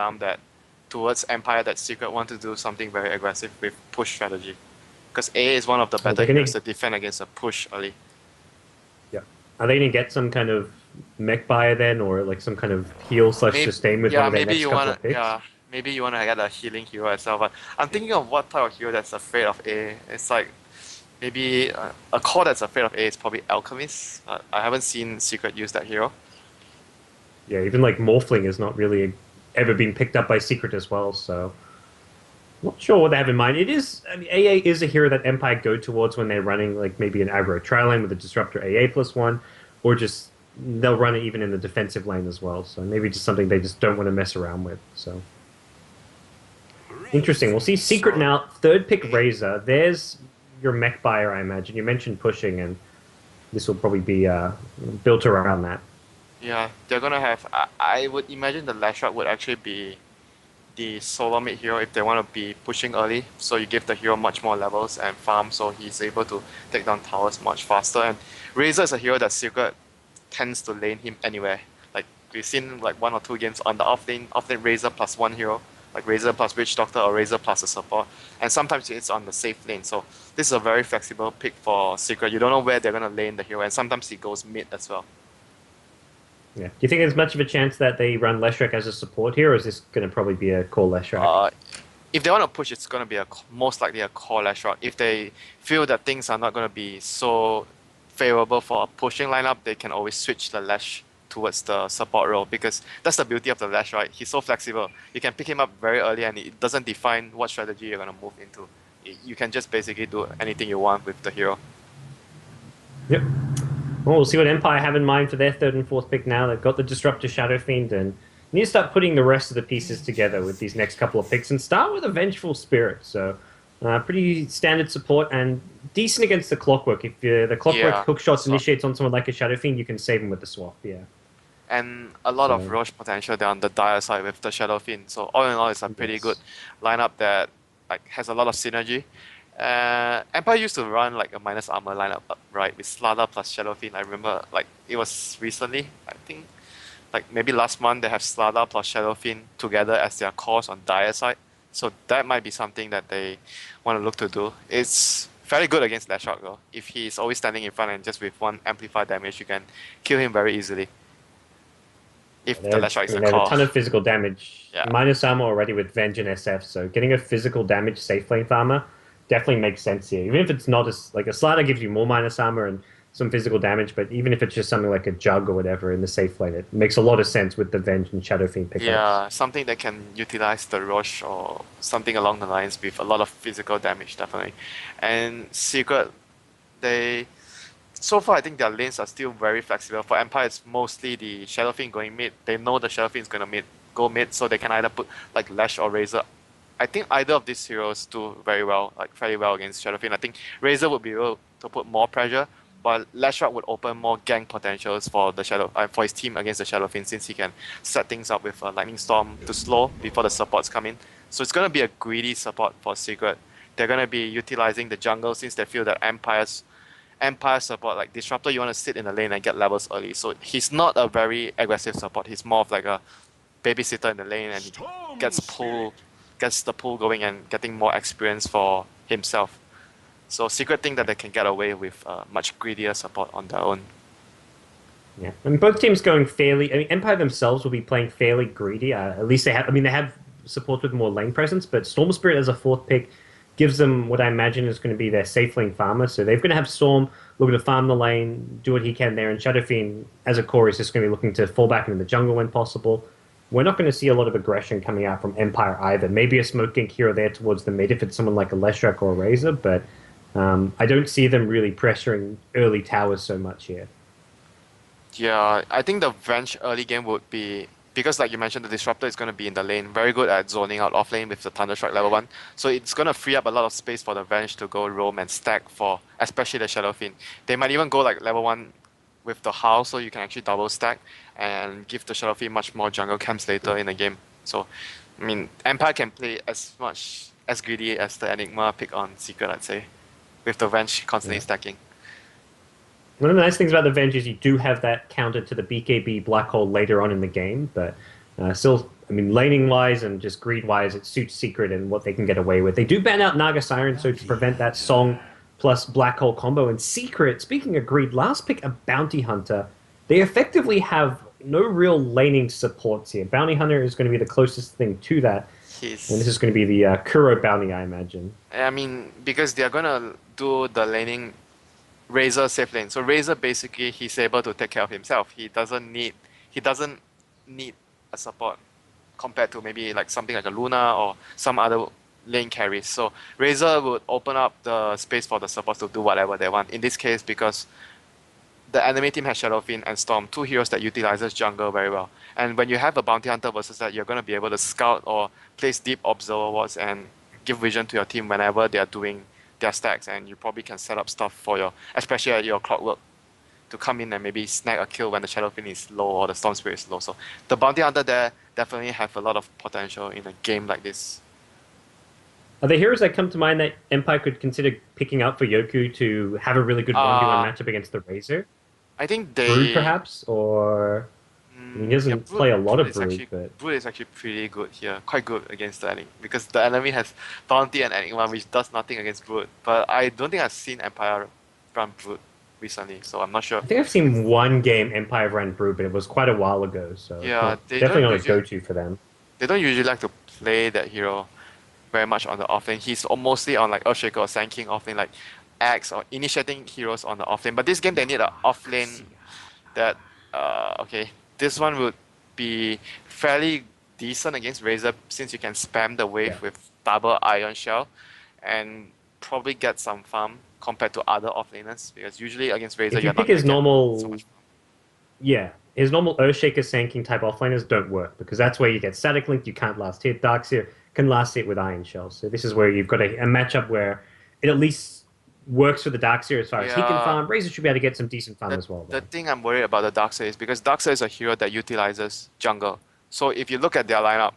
that towards Empire that Secret want to do something very aggressive with push strategy. Because A is one of the Are better they heroes gonna? to defend against a push early. Yeah. Are they gonna get some kind of mech buyer then, or like some kind of heal slash Maybe sustain with one yeah, of their next couple of picks? maybe you wanna get a healing hero as well. But I'm thinking of what type of hero that's afraid of A. It's like maybe a core that's afraid of A is probably Alchemist. I haven't seen Secret use that hero. Yeah, even like Morphling has not really ever been picked up by Secret as well, so not sure what they have in mind. It is, I mean, AA is a hero that Empire go towards when they're running like maybe an aggro tri lane with a Disruptor AA +1, or just they'll run it even in the defensive lane as well. So maybe just something they just don't want to mess around with. So interesting. We'll see Secret So now. Third pick Razor. There's your mech buyer, I imagine. You mentioned pushing, and this will probably be built around that. yeah, they're gonna have. I would imagine the Lashrock would actually be the solo mid hero if they want to be pushing early. So you give the hero much more levels and farm, so he's able to take down towers much faster. And Razor is a hero that Secret tends to lane him anywhere. Like we've seen like 1 or 2 games on the off lane Razor plus one hero, like Razor plus Witch Doctor or Razor plus a support. And sometimes it's on the safe lane. So this is a very flexible pick for Secret. You don't know where they're gonna lane the hero, and sometimes he goes mid as well. Yeah. Do you think there's much of a chance that they run Leshrac as a support here, or is this going to probably be a core Leshrac? Uh, if they want to push, it's going to be most likely a core Lashrock. If they feel that things are not going to be so favorable for a pushing lineup, they can always switch the Lash towards the support role because that's the beauty of the Lash, right? He's so flexible. You can pick him up very early and it doesn't define what strategy you're going to move into. You can just basically do anything you want with the hero. Yep. Well, we'll see what Empire have in mind for their third and fourth pick now. They've got the Disruptor Shadow Fiend and need to start putting the rest of the pieces together with these next couple of picks and start with a Vengeful Spirit. So, pretty standard support and decent against the Clockwork. If the Clockwork Yeah, hook shots so initiates on someone like a Shadow Fiend, you can save him with the swap. Yeah. and a lot of So, Roche potential there on the dire side with the Shadow Fiend. So all in all, it's a pretty good yes. lineup that like has a lot of synergy. Empire used to run like a minus armor lineup, right, with Slardar plus Shadow Fiend. I remember like it was recently, I think, like maybe last month they have Slardar plus Shadow Fiend together as their cores on dire side. So that might be something that they want to look to do. It's fairly good against Lashrock though. If he's always standing in front and just with one amplified damage, you can kill him very easily. If They the have, Lashrock I is mean, a they have a core. ton of physical damage. Yeah. Minus armor already with Venge and SF, so getting a physical damage safe lane farmer definitely makes sense here. Even if it's not as like a Slider gives you more minus armor and some physical damage, but even if it's just something like a Jug or whatever in the safe lane, it makes a lot of sense with the Venge and Shadow Fiend pickups. Yeah, something that can utilize the Roche or something along the lines with a lot of physical damage, definitely. And Secret, they so far I think their lanes are still very flexible. For Empire, it's mostly the Shadow Fiend going mid. They know the Shadow Fiend is gonna go mid, so they can either put like Lash or Razor. I think either of these heroes do very well, like fairly well against Shadow Fiend. I think Razor would be able to put more pressure, but Lashrock would open more gank potentials for the for his team against the Shadow Fiend since he can set things up with a Lightning Storm to slow before the supports come in. So it's gonna be a greedy support for Secret. They're gonna be utilizing the jungle since they feel that Empire support like Disruptor, you want to sit in the lane and get levels early. So he's not a very aggressive support. He's more of like a babysitter in the lane and he Storm gets Spirit. pull gets the pool going and getting more experience for himself. So Secret think that they can get away with much greedier support on their own. Yeah, I mean, both teams going fairly. I mean, Empire themselves will be playing fairly greedy. At least they have. I mean, they have support with more lane presence, but Storm Spirit as a fourth pick gives them what I imagine is going to be their safe lane farmer. So they're going to have Storm looking to farm the lane, do what he can there, and Shadow Fiend as a core is just going to be looking to fall back into the jungle when possible. We're not going to see a lot of aggression coming out from Empire either. Maybe a Smoke Gink hero there towards the mid if it's someone like a Leshrac or a Razor, but I don't see them really pressuring early towers so much here. Yeah, I think the Venge early game would be because like you mentioned the Disruptor is gonna be in the lane, very good at zoning out off lane with the Thunderstrike level 1. So it's gonna free up a lot of space for the Venge to go roam and stack for especially the Shadow Fiend. They might even go like level 1 with the Howl so you can actually double stack and give the Shadow Fiend much more jungle camps later in the game. So I mean Empire can play as much as greedy as the Enigma pick on Secret, I'd say. With the Venge constantly Yeah. stacking. One of the nice things about the Venge is you do have that counter to the BKB black hole later on in the game, but still, I mean, laning-wise and just greed-wise, it suits Secret and what they can get away with. They do ban out Naga Siren, so to prevent that Song plus Black Hole combo. And Secret, speaking of greed, last pick a Bounty Hunter. They effectively have no real laning supports here. Bounty Hunter is going to be the closest thing to that. And this He's is going to be the Kuro Bounty, I imagine. I mean, because they're gonna do the laning Razor safe lane. So Razor basically he's able to take care of himself. He doesn't need a support compared to maybe like something like a Luna or some other lane carries. So Razor would open up the space for the supports to do whatever they want. In this case, because the enemy team has Shadowfiend and Storm, two heroes that utilizes jungle very well. And when you have a Bounty Hunter versus that, you're going to be able to scout or place deep observer wards and give vision to your team whenever they are doing their stacks, and you probably can set up stuff for your, especially at your clockwork, to come in and maybe snag a kill when the Shadowfiend is low or the Storm Spirit is low. So the Bounty Hunter there definitely have a lot of potential in a game like this. Are there heroes that come to mind that Empire could consider picking up for Yoku to have a really good 1v1 Uh, matchup against the Razor? I think Brood, they perhaps? Or. I mean, he Yeah, doesn't play a lot of is Brood, actually but. pretty good here, quite good against the enemy because the enemy has Bounty and Enigma, which does nothing against Brood. But I don't think I've seen Empire run Brood recently, so I'm not sure. I think I've seen one game Empire ran Brood, but it was quite a while ago, so it's Yeah, not definitely not a go-to for them. they don't usually like to play that hero very much on the offlane. He's mostly on like Earthshaker or Sand King offlane, like Axe or initiating heroes on the offlane. But this game they need an offlane that okay, this one would be fairly decent against Razor since you can spam the Yeah. wave with double Iron Shell and probably get some farm compared to other offlaners because usually against Razor If you you're pick not gonna his get so normal, much farm. yeah, his normal Earthshaker Sand King type offlaners don't work because that's where you get Static Link, you can't last hit. Darkseer can last hit with Iron Shell. So this is where you've got a matchup where it at least works for the Darkseer as far as he can Yeah, farm. Razor should be able to get some decent farm the as well, the though. thing I'm worried about the Darkseid is because Darkseid is a hero that utilizes jungle. So if you look at their lineup,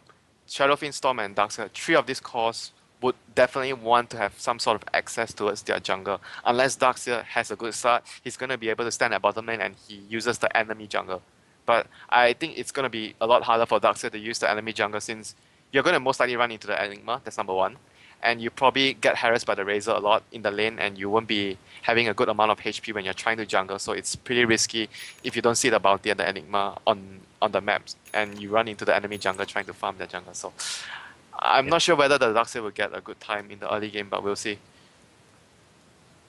Shadowfiend, Storm, and Darkseid, three of these cores would definitely want to have some sort of access towards their jungle. Unless Darkseid has a good start, he's gonna be able to stand at bottom lane and he uses the enemy jungle. But I think it's gonna be a lot harder for Darkseid to use the enemy jungle since you're gonna most likely run into the Enigma, that's number one. And you probably get harassed by the Razor a lot in the lane and you won't be having a good amount of HP when you're trying to jungle, so it's pretty risky if you don't see the bounty and the enigma on the maps and you run into the enemy jungle trying to farm their jungle. So I'm Yeah. not sure whether the Darkseid will get a good time in the early game, but we'll see.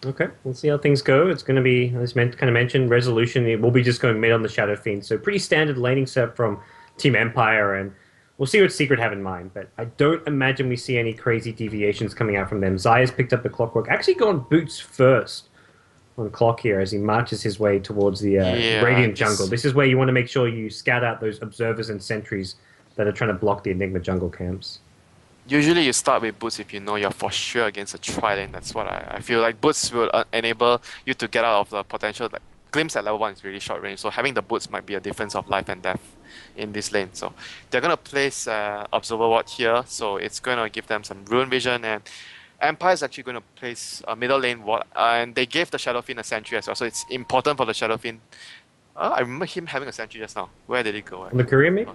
Okay, we'll see how things go. It's going to be, as kind of mentioned, resolution. It will be just going mid on the Shadow Fiend. So pretty standard laning setup from Team Empire, and we'll see what Secret have in mind. But I don't imagine we see any crazy deviations coming out from them. Zaya's picked up the clockwork. Actually gone boots first on clock here as he marches his way towards the Yeah, Radiant jungle. This is where you want to make sure you scout out those observers and sentries that are trying to block the Enigma jungle camps. usually you start with boots if you know you're for sure against a tri-lane. That's what I feel like. Boots will enable you to get out of the potential. Like glimpse at level 1 is really short range, so having the boots might be a difference of life and death in this lane. So they're gonna place observer ward here, so it's gonna give them some rune vision, and Empire is actually gonna place a middle lane ward, and they gave the Shadowfiend a sentry as well. So it's important for the Shadowfiend. I remember him having a sentry just now. Where did it go? On the career mid?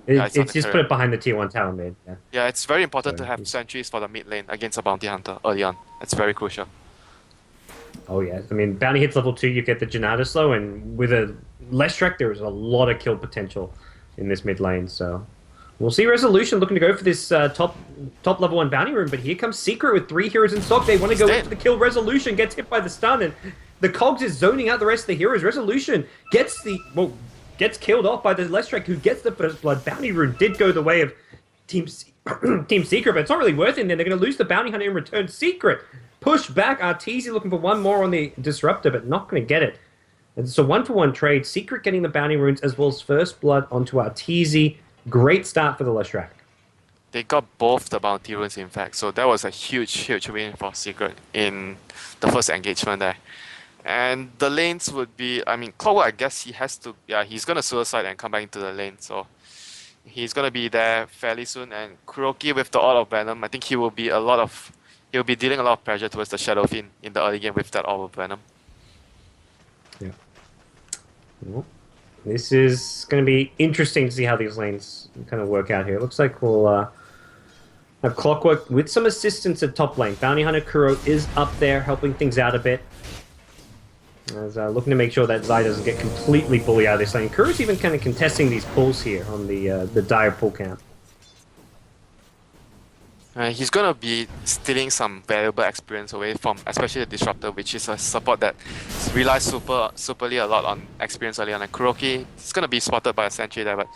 Oh, yeah, it's on It's the just career. put it behind the tier 1 tower mid. Yeah. Yeah, it's very important to So have sentries for the mid lane against a bounty hunter early on. It's very crucial. Oh yeah, I mean, bounty hits level 2, you get the Janata slow, and with a Leshrac, there is a lot of kill potential in this mid lane. So we'll see Resolution looking to go for this top level 1 bounty room, but here comes Secret with 3 heroes in stock. They want to go in for the kill. Resolution gets hit by the stun, and the Cogs is zoning out the rest of the heroes. Resolution gets killed off by the Leshrac, who gets the first blood. Bounty rune did go the way of Team Team Secret, but it's not really worth it. Then they're going to lose the bounty hunter in return. Secret push back. Arteezy looking for one more on the disruptor, but not going to get it. And it's a 1-for-1 trade. Secret getting the bounty runes as well as first blood onto Arteezy. Great start for the Leshrac. They got both the bounty runes, in fact, so that was a huge win for Secret in the first engagement there. And the lanes would be, I mean, Clockwork, I guess he has to, yeah, he's gonna suicide and come back into the lane, so he's gonna be there fairly soon. And Kuroki with the Orb of Venom, I think he'll be dealing a lot of pressure towards the Shadowfiend in the early game with that Orb of Venom. Yeah. Well, This is going to be interesting to see how these lanes kind of work out here. It looks like we'll have Clockwork with some assistance at top lane. Bounty Hunter Kuro is up there helping things out a bit. As looking to make sure that Zai doesn't get completely bullied out of this lane. Kuro's even kind of contesting these pulls here on the dire pull camp. He's gonna be stealing some valuable experience away from, especially the Disruptor, which is a support that relies superly a lot on experience early on. And Kuroki is gonna be spotted by a sentry there, but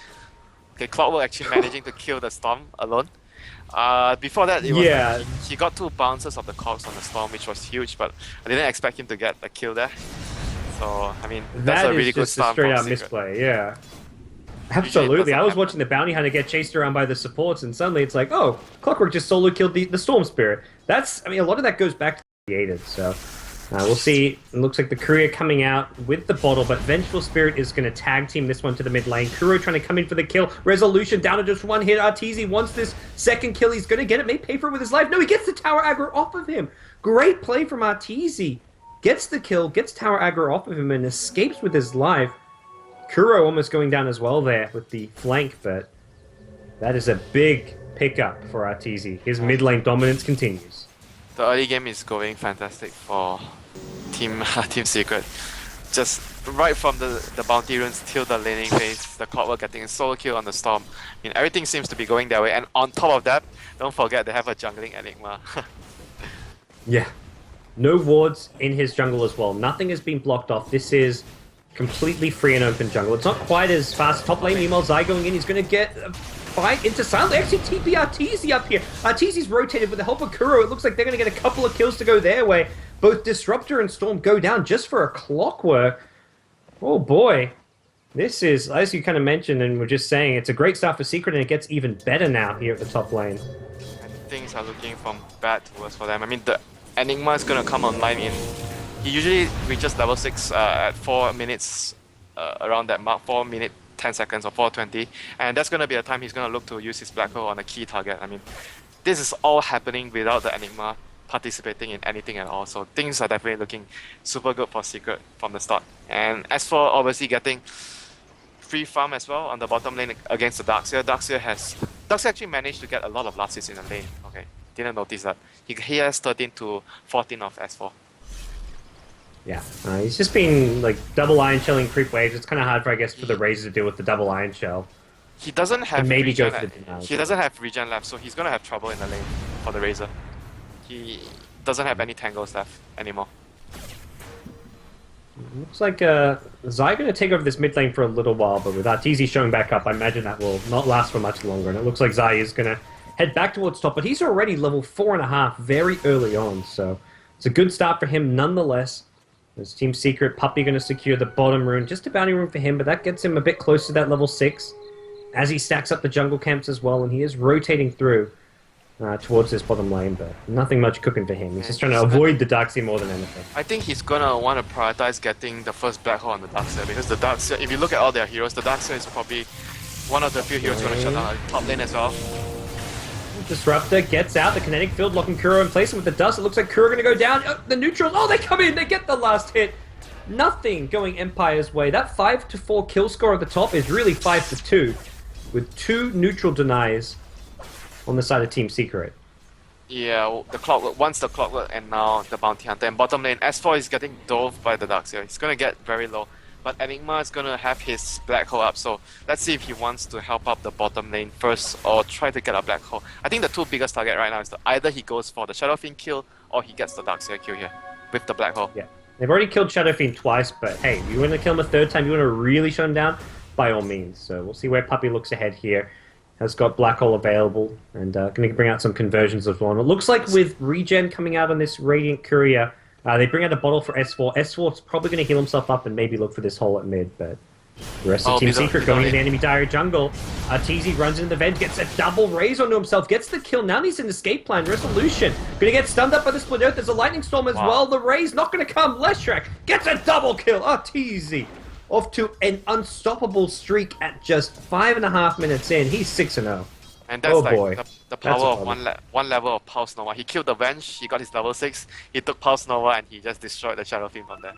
okay, Clockwork actually managing to kill the Storm alone. Before that, it was like he got 2 bounces of the Cogs on the Storm, which was huge, but I didn't expect him to get a kill there. So, I mean, that's a really good start straight from out Secret. misplay, yeah. Absolutely. I was watching the Bounty Hunter get chased around by the supports, and suddenly it's like, oh, Clockwork just solo killed the Storm Spirit. That's, I mean, a lot of that goes back to the created, so we'll see. It looks like the Courier coming out with the bottle, but Vengeful Spirit is going to tag team this one to the mid lane. Kuro trying to come in for the kill. Resolution down to just 1 hit. Arteezy wants this second kill. He's going to get it. May pay for it with his life. No, he gets the tower aggro off of him. Great play from Arteezy. Gets the kill, gets tower aggro off of him, and escapes with his life. Kuro almost going down as well there with the flank, but that is a big pickup for Arteezy. His mid lane dominance continues. The early game is going fantastic for Team Secret. Just right from the bounty runes till the laning phase, the Clockwork getting a solo kill on the Storm. I mean, everything seems to be going their way, and on top of that, don't forget they have a jungling Enigma. Yeah. No wards in his jungle as well. Nothing has been blocked off. This is completely free and open jungle. It's not quite as fast. Top lane, meanwhile, Zai going in. He's going to get a fight into silence. Actually, TP Arteezy up here. Arteezy's rotated with the help of Kuro. It looks like they're going to get a couple of kills to go their way. Both Disruptor and Storm go down just for a Clockwork. Oh boy. This is, as you kind of mentioned and we're just saying, it's a great start for Secret, and it gets even better now here at the top lane. And things are looking from bad to worse for them. I mean, the Enigma is going to come online in... He usually reaches level 6 at 4 minutes, around that mark, 4 minutes 10 seconds or 4:20, and that's going to be a time he's going to look to use his Black Hole on a key target. I mean, this is all happening without the Enigma participating in anything at all, so things are definitely looking super good for Secret from the start. And as for obviously getting free farm as well on the bottom lane against the Darkseer, Darkseer actually managed to get a lot of last hits in the lane. Okay, didn't notice that. He has 13 to 14 of S4. Yeah, he's just been like double iron shelling creep waves. It's kind of hard for, I guess, for the Razor to deal with the double iron shell. He doesn't have and maybe regen. go for the denial. He doesn't have regen left, so he's gonna have trouble in the lane for the Razor. He doesn't have any tangles left anymore. Looks like Zai going to take over this mid lane for a little while, but with Arteezy showing back up, I imagine that will not last for much longer. And it looks like Zai is going to head back towards top, but he's already level 4.5 very early on, so it's a good start for him nonetheless. There's Team Secret, Puppey going to secure the bottom rune, just a bounty rune for him, but that gets him a bit close to that level 6 as he stacks up the jungle camps as well, and he is rotating through towards this bottom lane, but nothing much cooking for him. He's just trying to avoid the Darkseer more than anything. I think he's gonna want to prioritize getting the first Black Hole on the Darkseer, because the Darkseer, if you look at all their heroes, the Darkseer is probably one of the few heroes going to shut down the top lane as well. Disruptor gets out, the kinetic field locking Kuro in place, and with the dust, it looks like Kuro going to go down. The neutrals, they come in, they get the last hit. Nothing going Empire's way. That 5-4 kill score at the top is really 5-2, with 2 neutral denies on the side of Team Secret. Yeah, the Clockwork, once the Clockwork and now the Bounty Hunter. And bottom lane, S4 is getting dove by the Darkseer. He's going to get very low. But Enigma is going to have his Black Hole up, so let's see if he wants to help up the bottom lane first or try to get a Black Hole. I think the 2 biggest target right now is either he goes for the Shadow Fiend kill or he gets the Darkseer kill here with the Black Hole. Yeah, they've already killed Shadow Fiend twice, but hey, you want to kill him a 3rd time, you want to really shut him down, by all means. So we'll see where Puppey looks ahead here. Has got Black Hole available and going to bring out some conversions as well. And it looks like with regen coming out on this Radiant Courier, they bring out a bottle for S4. S4's probably going to heal himself up and maybe look for this hole at mid, but the rest of Team Secret going into the enemy dire jungle. Arteezy runs into the vent, gets a double raise onto himself, gets the kill. Now he's in the escape plan. Resolution going to get stunned up by the Split Earth. There's a lightning storm as well. The raise not going to come. Leshrac gets a double kill. Arteezy off to an unstoppable streak at just 5.5 minutes in. He's 6-0. And that's the power of one level of Pulse Nova. He killed the Venge, he got his level 6, he took Pulse Nova and he just destroyed the Shadow Fiend from there.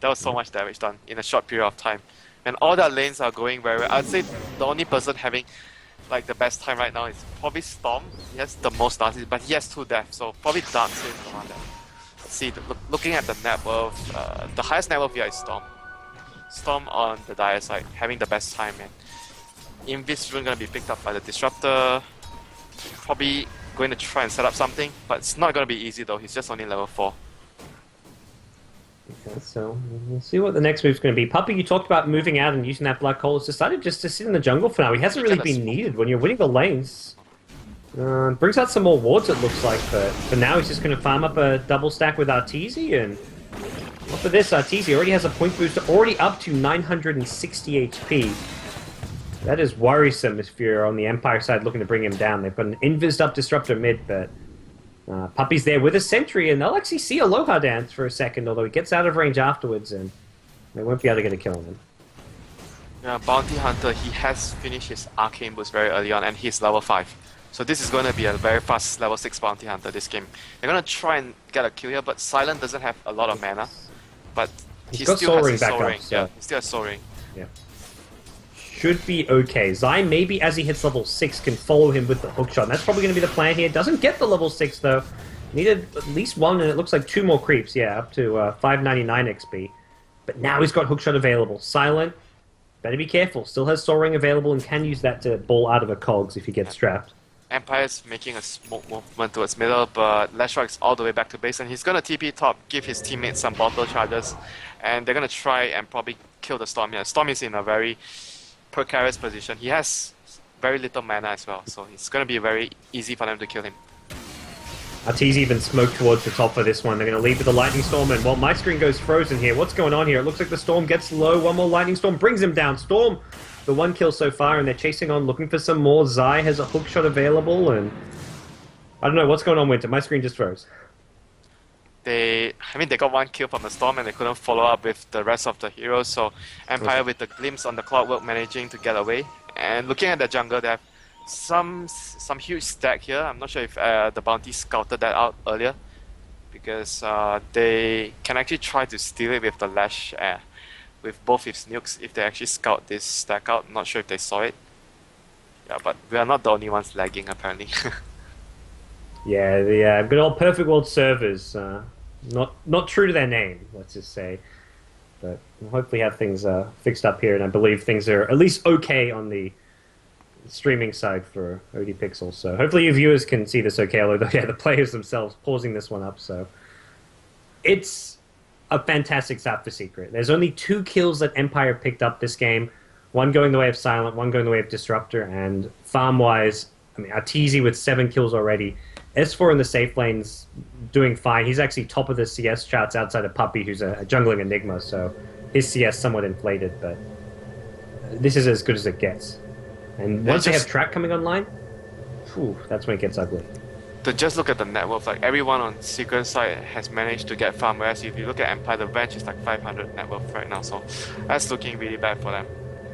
That was so much damage done in a short period of time. And all their lanes are going very well. I'd say the only person having like the best time right now is probably Storm. He has the most darts, but he has 2 deaths, so probably Dark is the one that. See, looking at the net worth, the highest net worth here is Storm. Storm on the dire side, having the best time, and Invis rune gonna be picked up by the Disruptor. Probably going to try and set up something, but it's not gonna be easy though. He's just only level 4. Okay, so we'll see what the next move's going to be. Puppy, you talked about moving out and using that black hole. It's decided just to sit in the jungle for now. He hasn't really been needed when you're winning the lanes. Brings out some more wards, it looks like, but for now he's just going to farm up a double stack with Arteezy, and well, for this, Arteezy already has a point booster, already up to 960 HP. That is worrisome if you're on the Empire side looking to bring him down. They've got an invised up Disruptor mid, but Puppy's there with a sentry, and they'll actually see Aloha dance for a second, although he gets out of range afterwards, and they won't be able to get a kill on him. Yeah, Bounty Hunter, he has finished his Arcane boost very early on, and he's level 5. So this is going to be a very fast level 6 Bounty Hunter this game. They're going to try and get a kill here, but Silent doesn't have a lot of mana. But he got still has Soaring his back Soaring. up, so. Yeah, he still has Soaring. Yeah. Should be okay. Zai maybe as he hits level 6 can follow him with the hookshot. And that's probably going to be the plan here. Doesn't get the level 6 though. Needed at least 1 and it looks like 2 more creeps. Yeah, up to 599 XP. But now he's got hookshot available. Silent, better be careful. Still has Soaring available and can use that to ball out of a cogs if he gets trapped. Empire's making a smoke movement towards middle, but Leshrac all the way back to base, and he's gonna TP top, give his teammates some bottle charges, and they're gonna try and probably kill the Storm here. Storm is in a very precarious position. He has very little mana as well, so it's gonna be very easy for them to kill him. Arteezy even smoked towards the top for this one. They're going to lead with the Lightning Storm, and while my screen goes frozen here, what's going on here? It looks like the Storm gets low. One more Lightning Storm brings him down. Storm, the 1 kill so far, and they're chasing on, looking for some more. Zai has a hookshot available, and I don't know what's going on, Winter. My screen just froze. They got 1 kill from the Storm, and they couldn't follow up with the rest of the heroes, so Empire with the glimpse on the Clockwork managing to get away. And looking at the jungle, they have some huge stack here. I'm not sure if the Bounty scouted that out earlier, because they can actually try to steal it with the Lash with both his nukes if they actually scout this stack out. I'm not sure if they saw it. Yeah, but we are not the only ones lagging apparently. Yeah, the good old Perfect World servers, not true to their name, let's just say. But we'll hopefully have things fixed up here, and I believe things are at least okay on the streaming side for OD Pixel. So hopefully you viewers can see this okay, although yeah, the players themselves pausing this one up. So it's a fantastic start for Secret. There's only 2 kills that Empire picked up this game. 1 going the way of Silent, 1 going the way of Disruptor, and farm-wise, I mean, Arteezy with 7 kills already. S4 in the safe lanes doing fine. He's actually top of the CS charts outside of Puppy, who's a jungling Enigma, so his CS somewhat inflated, but this is as good as it gets. And once they have Track coming online, whew, that's when it gets ugly. To just look at the net worth, like everyone on Secret side has managed to get farm, whereas if you look at Empire, the bench is like 500 net worth right now, so that's looking really bad for them.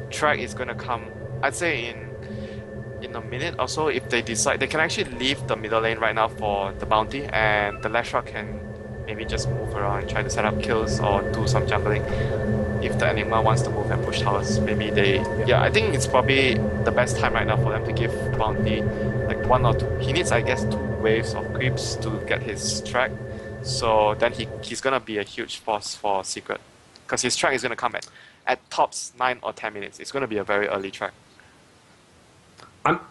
Track is going to come, I'd say in a minute or so. If they decide, they can actually leave the middle lane right now for the Bounty, and the Leshrac can maybe just move around and try to set up kills or do some jungling. If the Enigma wants to move and push towers, maybe they... Yeah, I think it's probably the best time right now for them to give Bounty like 1 or 2. He needs, I guess, 2 waves of creeps to get his track. So then he's gonna be a huge force for Secret, because his track is gonna come at tops 9 or 10 minutes. It's gonna be a very early track.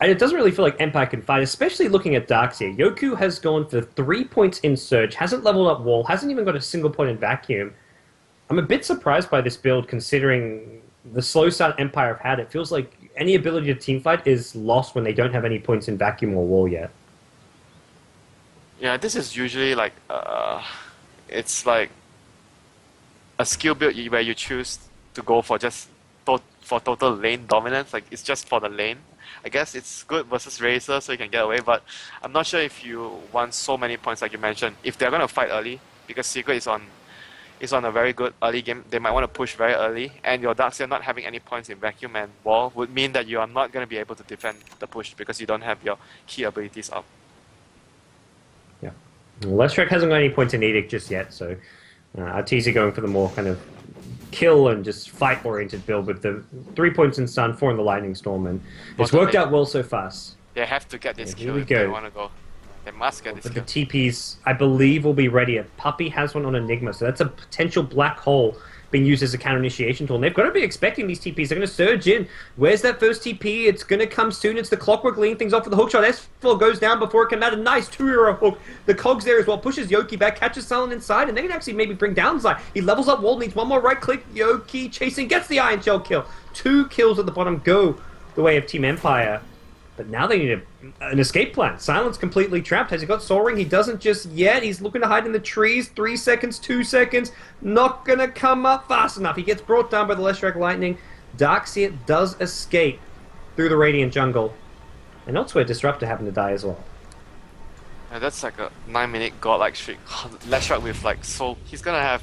It doesn't really feel like Empire can fight, especially looking at Darks here. Yoku has gone for 3 points in Surge, hasn't leveled up Wall, hasn't even got a single point in Vacuum. I'm a bit surprised by this build, considering the slow start Empire have had. It feels like any ability to teamfight is lost when they don't have any points in Vacuum or Wall yet. Yeah, this is usually like it's like a skill build where you choose to go for just for total lane dominance. Like it's just for the lane. I guess it's good versus Razor, so you can get away. But I'm not sure if you want so many points like you mentioned. If they're gonna fight early, because Secret is on a very good early game, they might want to push very early, and your Darkseer not having any points in Vacuum and Wall would mean that you are not going to be able to defend the push because you don't have your key abilities up. Yeah. Well, Leshrac hasn't got any points in Edict just yet, so Arteezy going for the more kind of kill and just fight-oriented build with the 3 points in Sun, 4 in the Lightning Storm, and it's Bottom worked lane. out well so far. They have to get this Yeah, here kill we if they go. want to go. They must get this But the kill. TPs, I believe, will be ready. Puppey has one on Enigma, so that's a potential black hole being used as a counter initiation tool. And they've got to be expecting these TPs. They're going to surge in. Where's that first TP? It's going to come soon. It's the Clockwork leading things off with the hook shot. S4 goes down before it can matter. Nice 2-hero hook. The Cogs there as well. Pushes Yoki back. Catches Silent inside. And they can actually maybe bring down Zai. He levels up Wall. Needs one more right click. Yoki chasing. Gets the Iron Shell kill. 2 kills at the bottom go the way of Team Empire. But now they need an escape plan. Silent's completely trapped. Has he got Soul Ring? He doesn't just yet. He's looking to hide in the trees. 3 seconds, 2 seconds. Not going to come up fast enough. He gets brought down by the Leshrac Lightning. Darkseer does escape through the Radiant Jungle. And elsewhere, Disruptor happened to die as well. Yeah, that's like a 9-minute godlike streak. Leshrac with like soul. He's gonna have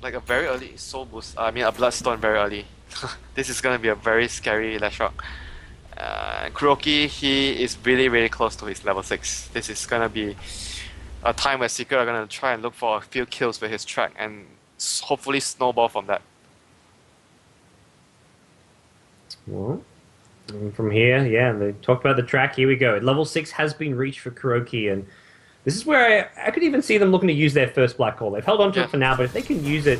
like a very early soul boost. I mean, a Bloodstone very early. This is gonna be a very scary Leshrac. Kuroki, he is really close to his level 6. This is gonna be a time where Secret are gonna try and look for a few kills with his track and hopefully snowball from that. Well, and from here, yeah, they talked about the track. Here we go. Level 6 has been reached for Kuroki, and this is where I could even see them looking to use their first black hole. They've held on to it for now, but if they can use it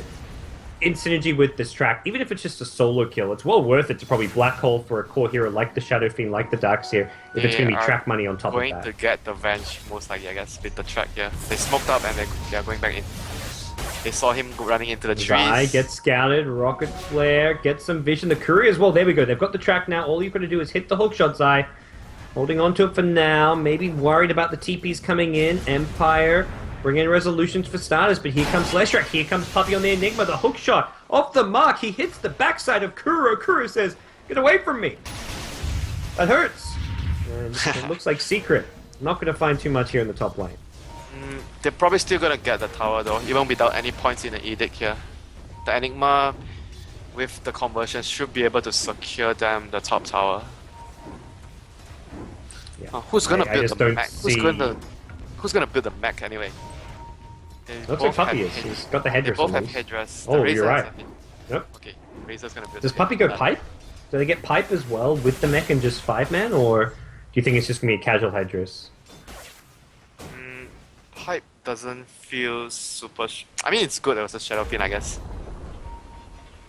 in synergy with this track, even if it's just a solo kill, it's well worth it to probably black hole for a core hero like the Shadow Fiend, like the Darkseer, if it's going to be track money on top of that. Going to get the Venge, most likely, I guess, with the track here. They smoked up and they are going back in. They saw him running into the trees. Zai gets scouted, Rocket Flare, gets some vision. The Courier as well, there we go. They've got the track now. All you've got to do is hit the hook shot, Zai. Holding on to it for now, maybe worried about the TPs coming in. Empire bringing resolutions for starters, but here comes Leshrac. Here comes Puppey on the Enigma. The hook shot off the mark. He hits the backside of Kuro. Kuro says, "Get away from me. That hurts." And it looks like Secret not going to find too much here in the top lane. They're probably still gonna get the tower though, even without any points in the Edict here. The Enigma, with the conversion, should be able to secure them the top tower. Yeah. Who's gonna I build just the don't mech? see... Who's gonna build the mech anyway? They Looks like both have Puppey is. head- He's got the They headdress both on have these. headdress. Oh, The Razor you're has right. a head- Yep. Okay, Razor's gonna build. Does the Puppey head. go pipe? Do they get pipe as well with the mech and just 5-man, or do you think it's just going to be a casual headdress? Pipe doesn't feel super. I mean, it's good. It was a Shadow Fiend, I guess.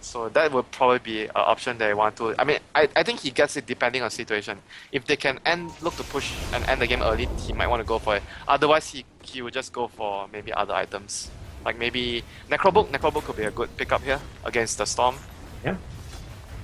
So that would probably be an option they want to. I mean, I think he gets it depending on situation. If they can look to push and end the game early, he might want to go for it. Otherwise, he would just go for maybe other items. Like maybe Necrobook. Necrobook could be a good pickup here against the Storm. Yeah.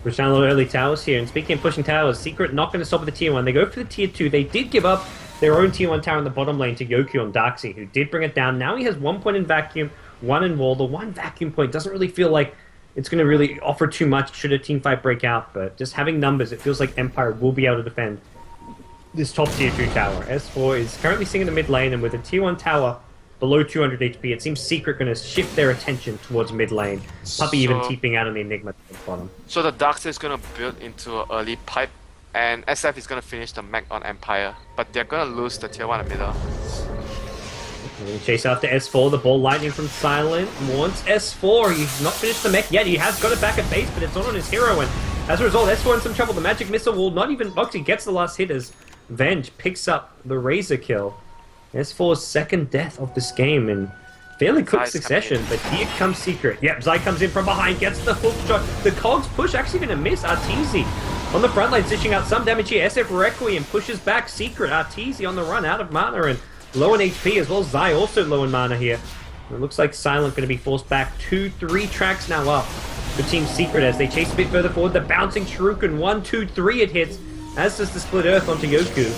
Push down a little early towers here, and speaking of pushing towers, Secret not going to stop with the tier 1. They go for the tier 2. They did give up their own tier 1 tower in the bottom lane to Yoku on Darkseer, who did bring it down. Now he has 1 point in vacuum, 1 in wall. The 1 vacuum point doesn't really feel like it's going to really offer too much should a team fight break out, but just having numbers, it feels like Empire will be able to defend this top tier 2 tower. S4 is currently sitting in the mid lane, and with a tier 1 tower below 200 HP, it seems Secret going to shift their attention towards mid lane. Puppey even keeping out on the Enigma at the bottom. So the Darkseer is gonna build into an early pipe, and SF is gonna finish the mech on Empire, but they're gonna lose the tier 1 in the middle. And chase after S4, the ball lightning from Silent wants S4. He's not finished the mech yet. He has got it back at base, but it's not on his hero. And as a result, S4 in some trouble. The magic missile will not even box. He gets the last hit as Venge picks up the Razor kill. S4's second death of this game in fairly quick Zai's succession, but here comes Secret. Yep, Zai comes in from behind, gets the hook shot. The Cogs push actually going to miss Arteezy on the front line, stitching out some damage here. SF Requiem pushes back Secret. Arteezy on the run, out of mana and low in HP as well. Zai also low in mana here. It looks like Silent going to be forced back 2-3 tracks now up for Team Secret as they chase a bit further forward. The bouncing Shuriken 1-2-3 it hits, as does the Split Earth onto Yoku.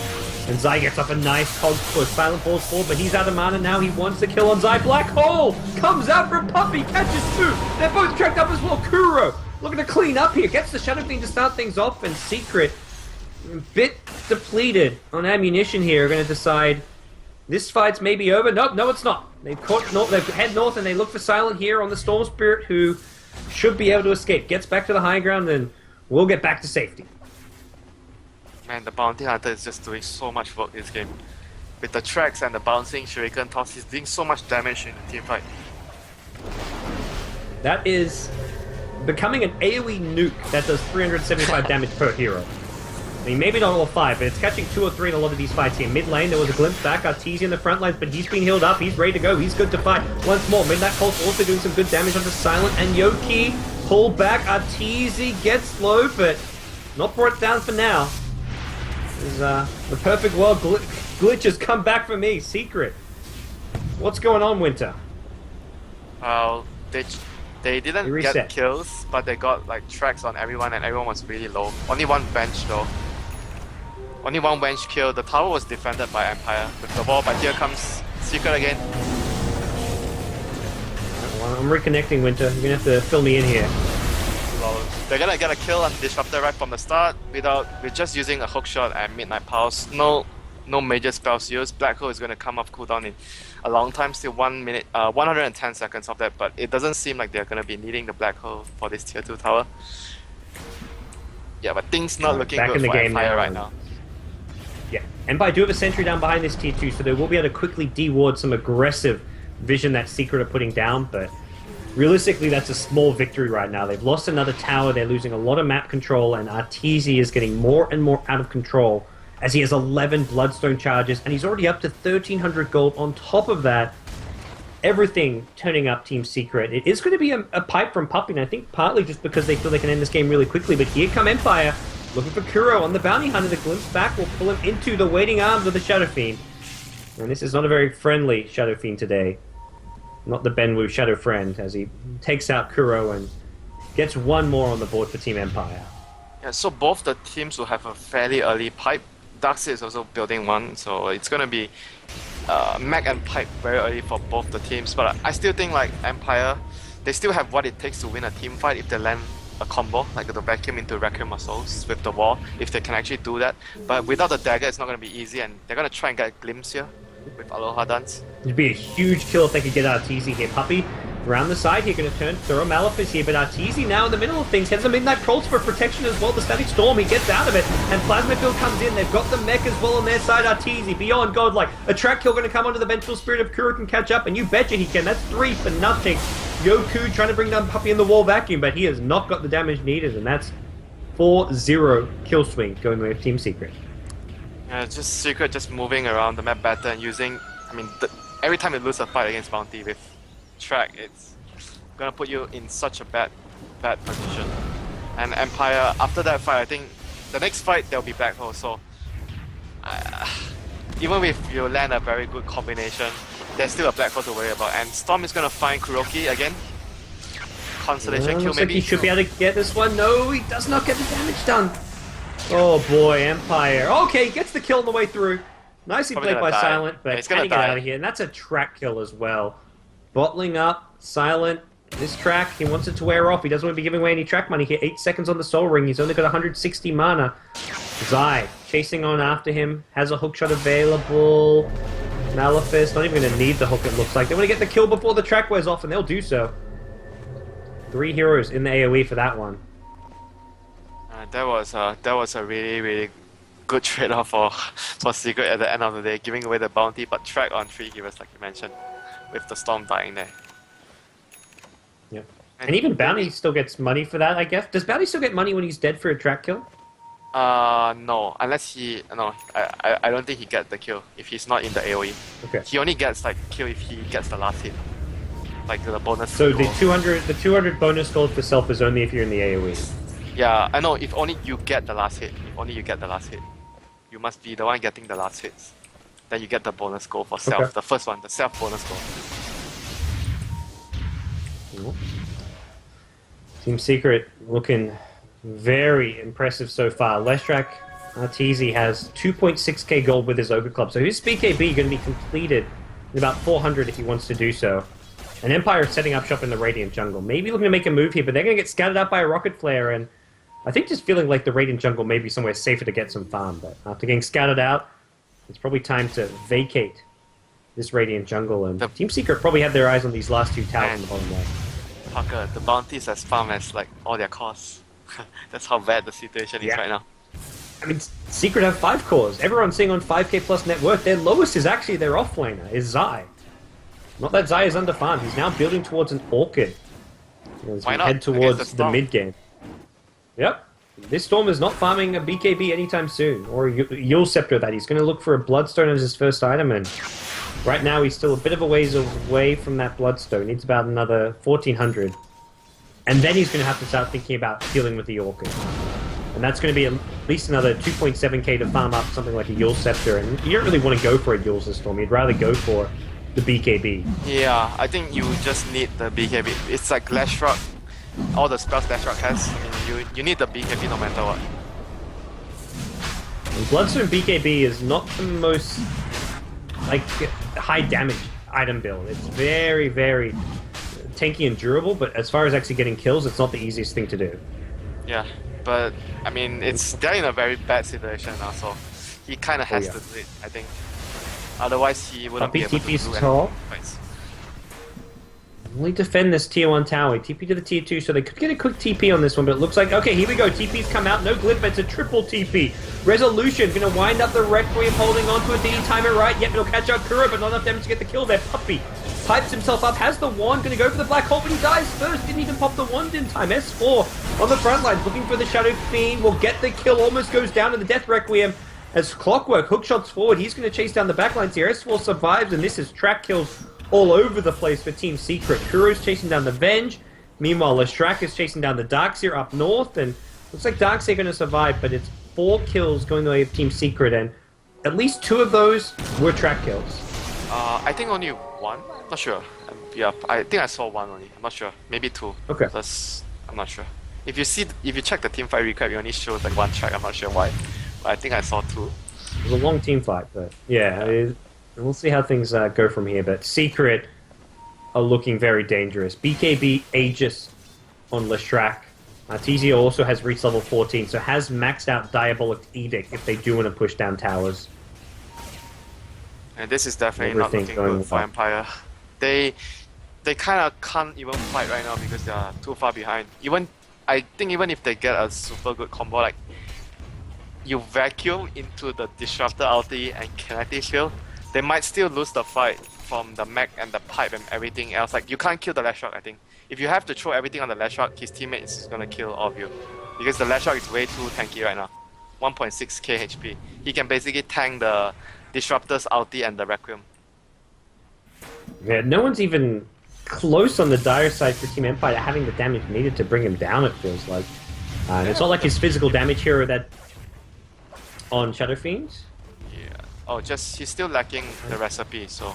And Zai gets up a nice Cogs push. Silent falls forward, but he's out of mana now. He wants the kill on Zai. Black Hole comes out from Puppey, catches 2. They're both tracked up as well. Kuro looking to clean up here, gets the Shadow Fiend to start things off, and Secret, a bit depleted on ammunition here, are going to decide this fight's maybe over. Nope, no, it's not. They've head north and they look for Silent here on the Storm Spirit, who should be able to escape. Gets back to the high ground, and we'll get back to safety. Man, the Bounty Hunter is just doing so much work this game. With the tracks and the bouncing Shuriken toss, he's doing so much damage in the team fight. That is becoming an AoE nuke that does 375 damage per hero. I mean, maybe not all 5, but it's catching 2 or 3 in a lot of these fights here. Mid lane, there was a glimpse back. Arteezy in the front lines, but he's been healed up. He's ready to go. He's good to fight. Once more, Midnight Pulse also doing some good damage onto Silent and Yoki. Pull back. Arteezy gets low, but not brought down for now. This is the perfect world. Glitch has come back for me. Secret. What's going on, Winter? Well, they didn't get kills, but they got like tracks on everyone, and everyone was really low. Only one bench though. Only one bench kill. The tower was defended by Empire with the wall, but here comes Secret again. Well, I'm reconnecting, Winter. You're gonna have to fill me in here. Well, they're gonna get a kill on Disruptor right from the start with just using a hookshot and Midnight Pulse. No major spells used. Black Hole is gonna come off cooldown in a long time, still 1 minute, 110 seconds of that, but it doesn't seem like they're gonna be needing the Black Hole for this tier 2 tower. Yeah, but things not looking good for Empire right now. Yeah, Empire do have a sentry down behind this tier 2, so they will be able to quickly de-ward some aggressive vision that Secret are putting down, but realistically that's a small victory right now. They've lost another tower, they're losing a lot of map control, and Arteezy is getting more and more out of control as he has 11 Bloodstone charges, and he's already up to 1,300 gold. On top of that, everything turning up Team Secret. It is going to be a pipe from Puppy, and I think partly just because they feel they can end this game really quickly, but here come Empire, looking for Kuro on the Bounty Hunter. The glimpse back will pull him into the waiting arms of the Shadow Fiend. And this is not a very friendly Shadow Fiend today. Not the Benwu Shadow Friend, as he takes out Kuro and gets one more on the board for Team Empire. Yeah, so both the teams will have a fairly early pipe. Darkseid is also building one, so it's going to be Mech and Pipe very early for both the teams. But I still think like Empire, they still have what it takes to win a team fight if they land a combo, like the vacuum into Requiem Muscles with the wall, if they can actually do that. But without the dagger, it's not going to be easy, and they're going to try and get a glimpse here with Aloha Dance. It'd be a huge kill if they could get Arteezy here. Puppy around the side here, going to turn, throw a Malefice here, but Arteezy now in the middle of things, has a Midnight Pulse for protection as well. The Static Storm, he gets out of it, and Plasma Field comes in. They've got the mech as well on their side. Arteezy, beyond godlike. A track kill going to come onto the Vengeful Spirit of Kuro can catch up, and you betcha he can. That's 3 for nothing. Yoku trying to bring down Puppy in the wall vacuum, but he has not got the damage needed, and that's 4-0 kill swing going with Team Secret. Yeah, just Secret just moving around the map better and using, I mean, every time you lose a fight against Bounty with track, it's gonna put you in such a bad position. And Empire, after that fight, I think the next fight there'll be Black Hole, so even if you land a very good combination, there's still a Black Hole to worry about. And Storm is gonna find Kuroki again. Constellation kill looks maybe. like he should be able to get this one. No, he does not get the damage done. Oh boy, Empire. Okay, he gets the kill on the way through. Nicely played by Silent, but he's can gonna he get die out of here? And that's a track kill as well. Bottling up, Silent. This track, he wants it to wear off. He doesn't want to be giving away any track money here. 8 seconds on the Soul Ring. He's only got 160 mana. Zai chasing on after him. Has a hookshot available. Malefice, not even going to need the hook, it looks like. They want to get the kill before the track wears off, and they'll do so. 3 heroes in the AoE for that one. That was a really good trade-off for Secret at the end of the day, giving away the bounty, but track on 3 heroes like you mentioned, with the Storm dying there. Yep. And even Bounty still gets money for that, I guess. Does Bounty still get money when he's dead for a track kill? No, unless I don't think he gets the kill if he's not in the AoE. Okay. He only gets like kill if he gets the last hit, like the bonus. So goal. the 200 bonus gold for self is only if you're in the AoE. Yeah, I know. If only you get the last hit. If only you get the last hit, you must be the one getting the last hits. Then you get the bonus goal for self. Okay. The first one, the self bonus goal. Cool. Team Secret looking very impressive so far. Lestrak Arteezy has 2.6k gold with his Ogre Club, so his BKB going to be completed in about 400 if he wants to do so. And Empire is setting up shop in the Radiant Jungle. Maybe looking to make a move here, but they're going to get scattered out by a Rocket Flare, and I think just feeling like the Radiant Jungle may be somewhere safer to get some farm, but after getting scattered out, it's probably time to vacate this Radiant Jungle, and Team Secret probably have their eyes on these last 2 towers on the bottom left. Parker, the bounties as farm as like all their costs. That's how bad the situation is right now. I mean, Secret have 5 cores. Everyone's seeing on 5k plus net worth. Their lowest is actually their offlaner, is Zai. Not that Zai is underfarmed. He's now building towards an Orchid. As Why we not? head Against the towards the Storm. mid-game. Yep. This Storm is not farming a BKB anytime soon, or a Yule Scepter that. He's going to look for a Bloodstone as his first item, and right now he's still a bit of a ways away from that Bloodstone. Needs about another 1400. And then he's going to have to start thinking about healing with the Orchid. And that's going to be at least another 2.7k to farm up something like a Yule Scepter, and you don't really want to go for a Yule Storm, you'd rather go for the BKB. Yeah, I think you just need the BKB. It's like Lashrock. All the spells Lashrock has. I mean, you need the BKB no matter what. And Bloodstone BKB is not the most like high damage item build. It's very, very tanky and durable, but as far as actually getting kills, it's not the easiest thing to do. Yeah, but I mean, they're in a very bad situation now, so he kind of has to do it, I think. Otherwise, he wouldn't be able to do anything. Only defend this tier 1 tower. TP to the tier 2, so they could get a quick TP on this one, but it looks like, okay, here we go. TP's come out, no glyph, it's a triple TP. Resolution, gonna wind up the Requiem, holding on to a D, time it right. Yep, it'll catch out Kuro, but not enough damage to get the kill there. Puppey pipes himself up, has the wand, gonna go for the black hole, but he dies first. Didn't even pop the wand in time. S4 on the front lines, looking for the Shadow Fiend, will get the kill, almost goes down to the Death Requiem. As Clockwork hook shots forward, he's gonna chase down the backlines here. S4 survives, and this is track kills all over the place for Team Secret. Kuro's chasing down the Venge. Meanwhile, Leshrac is chasing down the Darkseer up north, and looks like Darkseer going to survive, but it's 4 kills going the way of Team Secret, and at least 2 of those were track kills. I think only 1. Not sure. Yeah, I think I saw 1 only. I'm not sure. Maybe 2. Okay. I'm not sure. If you check the teamfight recap, it only shows like 1 track. I'm not sure why, but I think I saw 2. It was a long team fight, but yeah. We'll see how things go from here, but Secret are looking very dangerous. BKB Aegis on Leshrac. Artesia also has reached level 14, so has maxed out Diabolic Edict if they do want to push down towers. And this is definitely not looking good for Empire. They kind of can't even fight right now because they are too far behind. I think even if they get a super good combo, like you vacuum into the Disruptor ulti and Kinetic Shield, they might still lose the fight from the mech and the pipe and everything else. Like, you can't kill the Lashrock, I think. If you have to throw everything on the Lashrock, his teammate is gonna kill all of you. Because the Lashrock is way too tanky right now. 1.6k HP. He can basically tank the Disruptor's ulti and the Requiem. Yeah, no one's even close on the dire side for Team Empire having the damage needed to bring him down, it feels like. And it's not like his physical damage hero that on Shadow Fiends. Oh, he's still lacking the recipe, so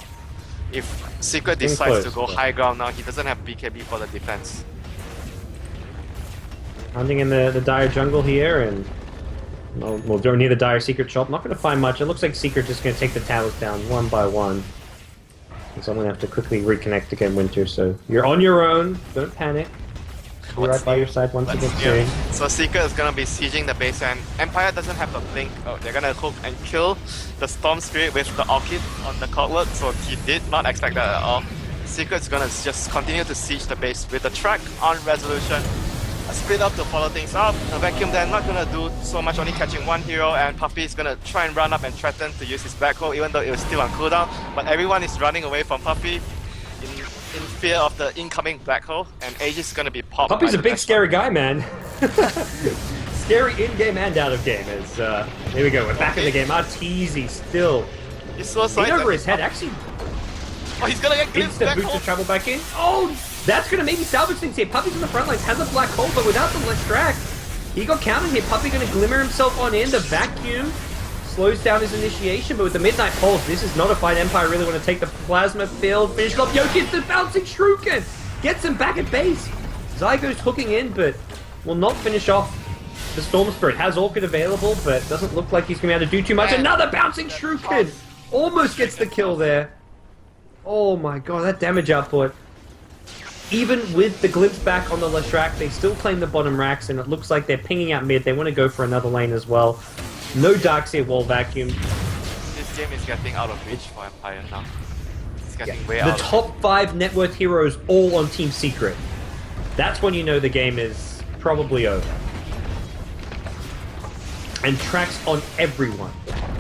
if Secret decides to go high ground now, he doesn't have BKB for the defense. Hunting in the dire jungle here, and we'll near the dire Secret shop. Not going to find much. It looks like Secret just going to take the towers down one by one. So I'm going to have to quickly reconnect again, Winter, so you're on your own. Don't panic. Be right by your side once again. So Secret is gonna be sieging the base, and Empire doesn't have the blink. Oh, they're gonna hook and kill the Storm Spirit with the Orchid on the Clockwork, so he did not expect that at all. Secret's gonna just continue to siege the base with the track on Resolution. A split up to follow things up. The Vacuum then not gonna do so much, only catching 1 hero, and Puppey is gonna try and run up and threaten to use his Black Hole, even though it was still on cooldown. But everyone is running away from Puppey in fear of the incoming Black Hole, and Aegis is gonna be popped. Puppey's a big scary guy, man. Scary in-game and out of game. As here we go, we're back in the game. Arteezy still in over his head, actually. Oh, he's gonna get glimpsed. Instant boost to travel back in. Oh, that's gonna maybe salvage things here. Puppey's on the front lines, has a Black Hole, but without the Leshrac, he got counted here. Puppey gonna glimmer himself on in. The Vacuum slows down his initiation, but with the Midnight Pulse, this is not a fight Empire really want to take the Plasma Field. Finish off Yoki, the bouncing Shuriken! Gets him back at base! Zygo's hooking in, but will not finish off the Storm Spirit. Has Orchid available, but doesn't look like he's going to be able to do too much. Another bouncing Shuriken! Almost gets the kill there. Oh my god, that damage output. Even with the glimpse back on the Leshrac, they still claim the bottom racks, and it looks like they're pinging out mid. They want to go for another lane as well. No Darkseer wall vacuum. This game is getting out of reach for Empire now. It's getting way out. The top 5 net worth heroes all on Team Secret. That's when you know the game is probably over. And tracks on everyone.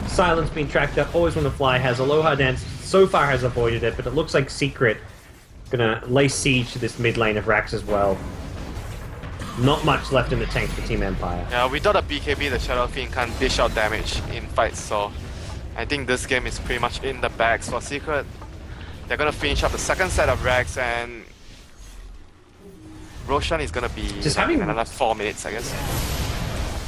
Silence being tracked up, always want to fly, has Aloha Dance, so far has avoided it, but it looks like Secret Gonna lay siege to this mid lane of Rax as well. Not much left in the tank for Team Empire. Yeah, without a BKB, the Shadow Fiend can't dish out damage in fights, so I think this game is pretty much in the bags for Secret. They're gonna finish up the second set of Rags, and Roshan is gonna be Just like having- in another 4 minutes, I guess.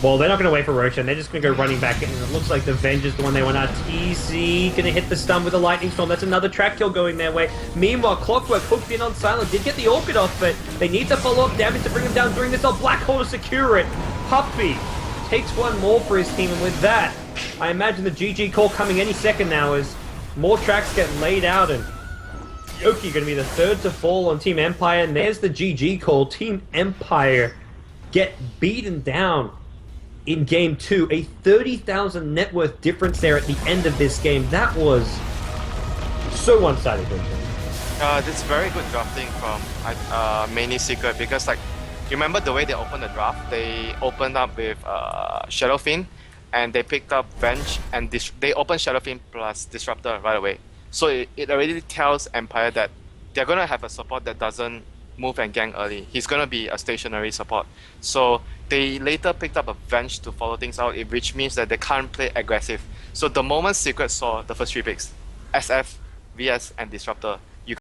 Well, they're not going to wait for Roshan. They're just going to go running back in. And it looks like the Venge is the one they want out. Easy. Going to hit the stun with a Lightning Storm. That's another track kill going their way. Meanwhile, Clockwork hooked in on Silent. Did get the Orchid off, but they need to follow up damage to bring him down during this. Oh, Black Hole to secure it. Puppy takes one more for his team. And with that, I imagine the GG call coming any second now as more tracks get laid out. And Yoki going to be the third to fall on Team Empire. And there's the GG call. Team Empire get beaten down in Game 2, a 30,000 net worth difference there at the end of this game. That was so one-sided. This very good drafting from mainly Secret, because like, you remember the way they opened the draft? They opened up with Shadow Fiend, and they picked up Venge, and they opened Shadow Fiend plus Disruptor right away. So it already tells Empire that they're gonna have a support that doesn't move and gank early. He's gonna be a stationary support. So they later picked up a Venge to follow things out, which means that they can't play aggressive. So the moment Secret saw the first 3 picks, SF, VS, and Disruptor,